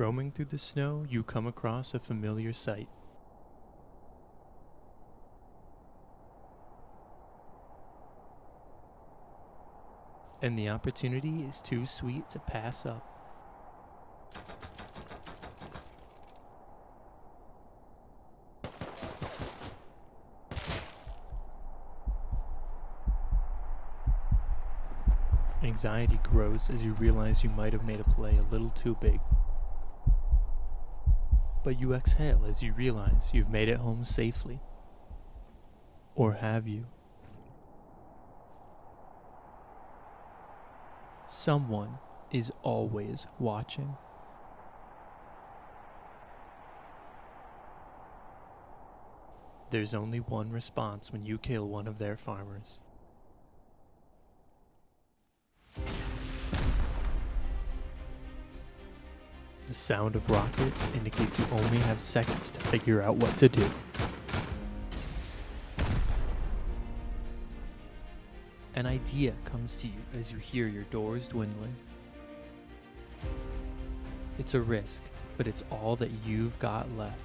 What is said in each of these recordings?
Roaming through the snow, you come across a familiar sight. And the opportunity is too sweet to pass up. Anxiety grows as you realize you might have made a play a little too big. But you exhale as you realize you've made it home safely. Or have you? Someone is always watching. There's only one response when you kill one of their farmers. The sound of rockets indicates you only have seconds to figure out what to do. An idea comes to you as you hear your doors dwindling. It's a risk, but it's all that you've got left.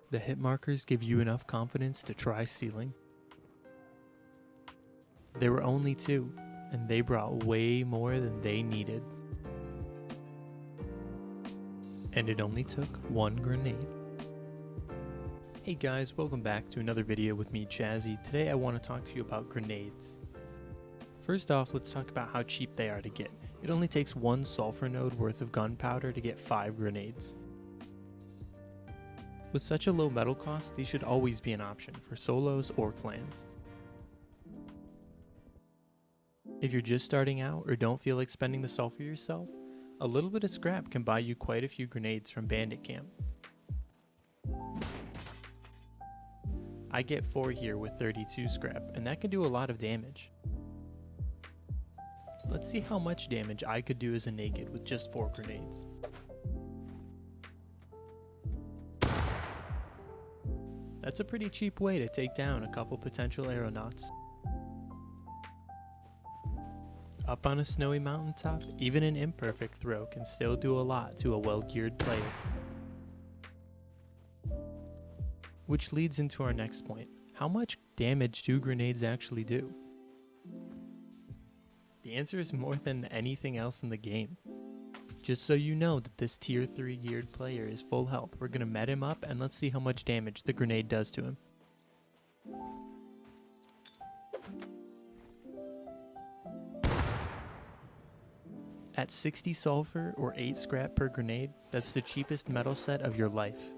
The hit markers give you enough confidence to try sealing. There were only 2, and they brought way more than they needed. And it only took 1 grenade. Hey guys, welcome back to another video with me, Chazzy. Today I want to talk to you about grenades. First off, let's talk about how cheap they are to get. It only takes 1 sulfur node worth of gunpowder to get 5 grenades. With such a low metal cost, these should always be an option for solos or clans. If you're just starting out or don't feel like spending the sulfur yourself, a little bit of scrap can buy you quite a few grenades from Bandit Camp. I get 4 here with 32 scrap, and that can do a lot of damage. Let's see how much damage I could do as a naked with just 4 grenades. That's a pretty cheap way to take down a couple potential aeronauts. Up on a snowy mountaintop, even an imperfect throw can still do a lot to a well-geared player. Which leads into our next point. How much damage do grenades actually do? The answer is more than anything else in the game. Just so you know that this tier 3 geared player is full health, we're gonna met him up and let's see how much damage the grenade does to him. At 60 sulfur or 8 scrap per grenade, that's the cheapest metal set of your life.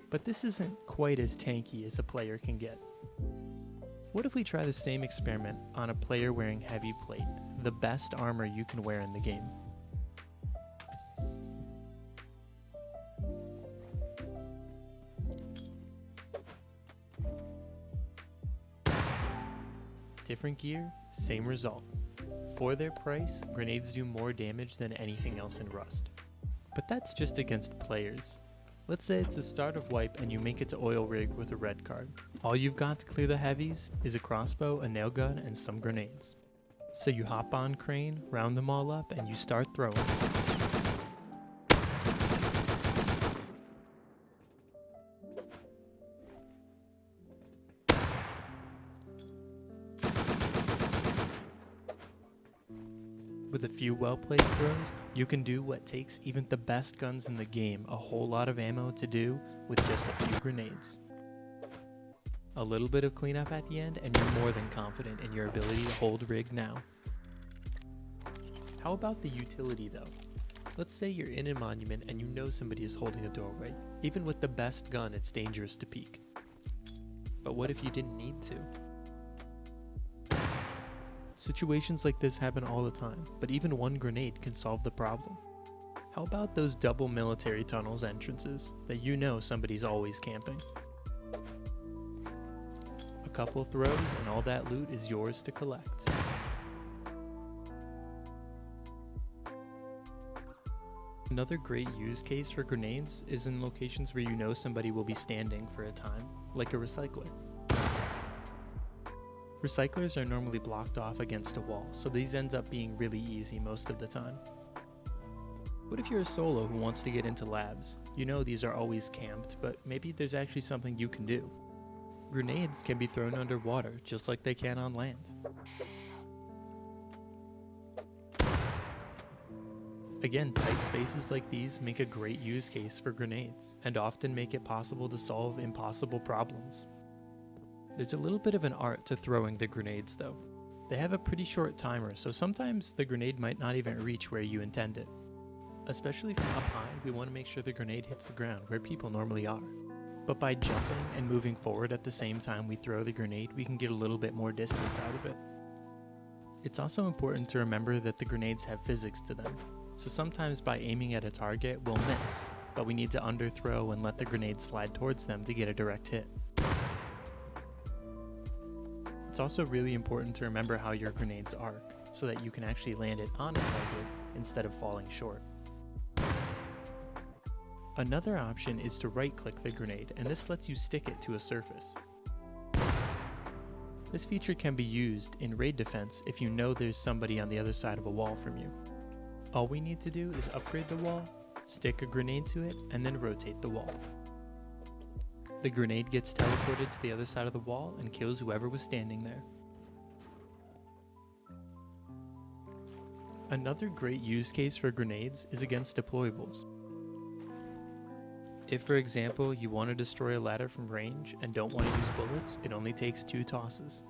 But this isn't quite as tanky as a player can get. What if we try the same experiment on a player wearing heavy plate, the best armor you can wear in the game? Different gear, same result. For their price, grenades do more damage than anything else in Rust. But that's just against players. Let's say it's the start of wipe and you make it to oil rig with a red card. All you've got to clear the heavies is a crossbow, a nail gun, and some grenades. So you hop on crane, round them all up, and you start throwing. With a few well-placed throws, you can do what takes even the best guns in the game a whole lot of ammo to do with just a few grenades. A little bit of cleanup at the end and you're more than confident in your ability to hold rig now. How about the utility though? Let's say you're in a monument and you know somebody is holding a doorway. Even with the best gun, it's dangerous to peek. But what if you didn't need to? Situations like this happen all the time, but even 1 grenade can solve the problem. How about those double military tunnels entrances that you know somebody's always camping? A couple throws and all that loot is yours to collect. Another great use case for grenades is in locations where you know somebody will be standing for a time, like a recycler. Recyclers are normally blocked off against a wall, so these end up being really easy most of the time. What if you're a solo who wants to get into labs? You know these are always camped, but maybe there's actually something you can do. Grenades can be thrown underwater just like they can on land. Again, tight spaces like these make a great use case for grenades, and often make it possible to solve impossible problems. There's a little bit of an art to throwing the grenades though. They have a pretty short timer, so sometimes the grenade might not even reach where you intend it. Especially from up high, we want to make sure the grenade hits the ground where people normally are. But by jumping and moving forward at the same time we throw the grenade, we can get a little bit more distance out of it. It's also important to remember that the grenades have physics to them. So sometimes by aiming at a target, we'll miss, but we need to underthrow and let the grenade slide towards them to get a direct hit. It's also really important to remember how your grenades arc, so that you can actually land it on a target instead of falling short. Another option is to right-click the grenade, and this lets you stick it to a surface. This feature can be used in raid defense if you know there's somebody on the other side of a wall from you. All we need to do is upgrade the wall, stick a grenade to it, and then rotate the wall. The grenade gets teleported to the other side of the wall and kills whoever was standing there. Another great use case for grenades is against deployables. If, for example, you want to destroy a ladder from range and don't want to use bullets, it only takes 2 tosses.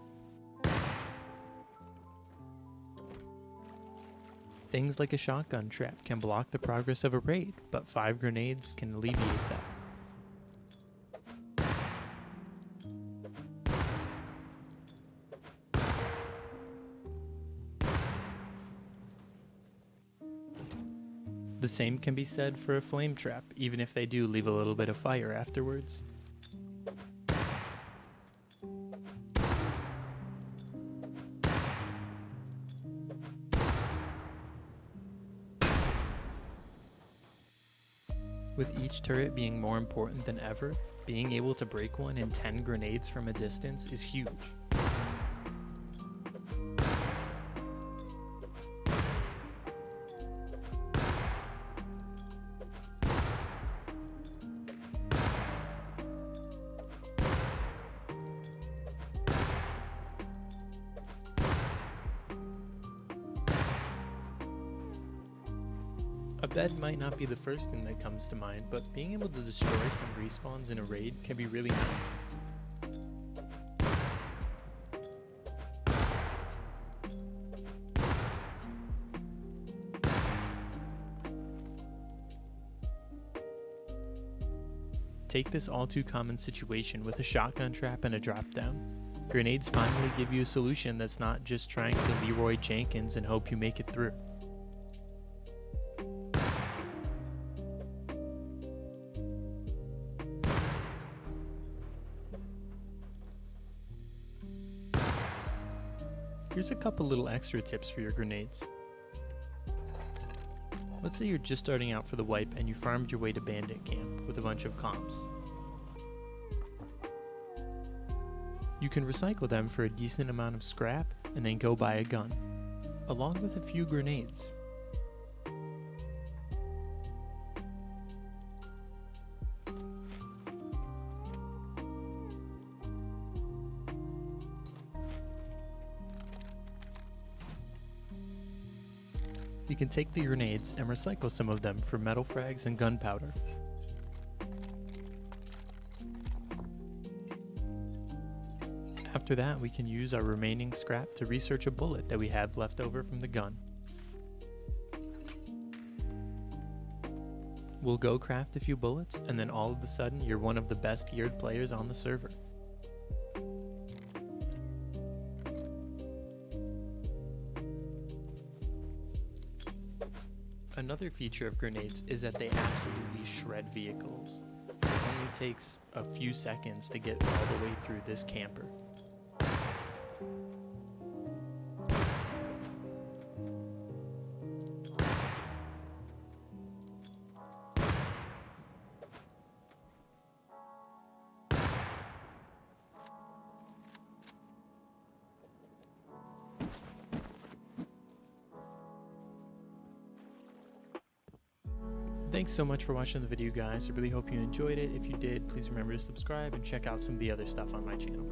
Things like a shotgun trap can block the progress of a raid, but 5 grenades can alleviate that. The same can be said for a flame trap, even if they do leave a little bit of fire afterwards. With each turret being more important than ever, being able to break one in 10 grenades from a distance is huge. A bed might not be the first thing that comes to mind, but being able to destroy some respawns in a raid can be really nice. Take this all too common situation with a shotgun trap and a drop down. Grenades finally give you a solution that's not just trying to Leroy Jenkins and hope you make it through. Here's a couple little extra tips for your grenades. Let's say you're just starting out for the wipe and you farmed your way to bandit camp with a bunch of comps. You can recycle them for a decent amount of scrap and then go buy a gun, along with a few grenades. You can take the grenades and recycle some of them for metal frags and gunpowder. After that, we can use our remaining scrap to research a bullet that we have left over from the gun. We'll go craft a few bullets, and then all of a sudden you're one of the best geared players on the server. Another feature of grenades is that they absolutely shred vehicles. It only takes a few seconds to get all the way through this camper. Thanks so much for watching the video, guys. I really hope you enjoyed it. If you did, please remember to subscribe and check out some of the other stuff on my channel.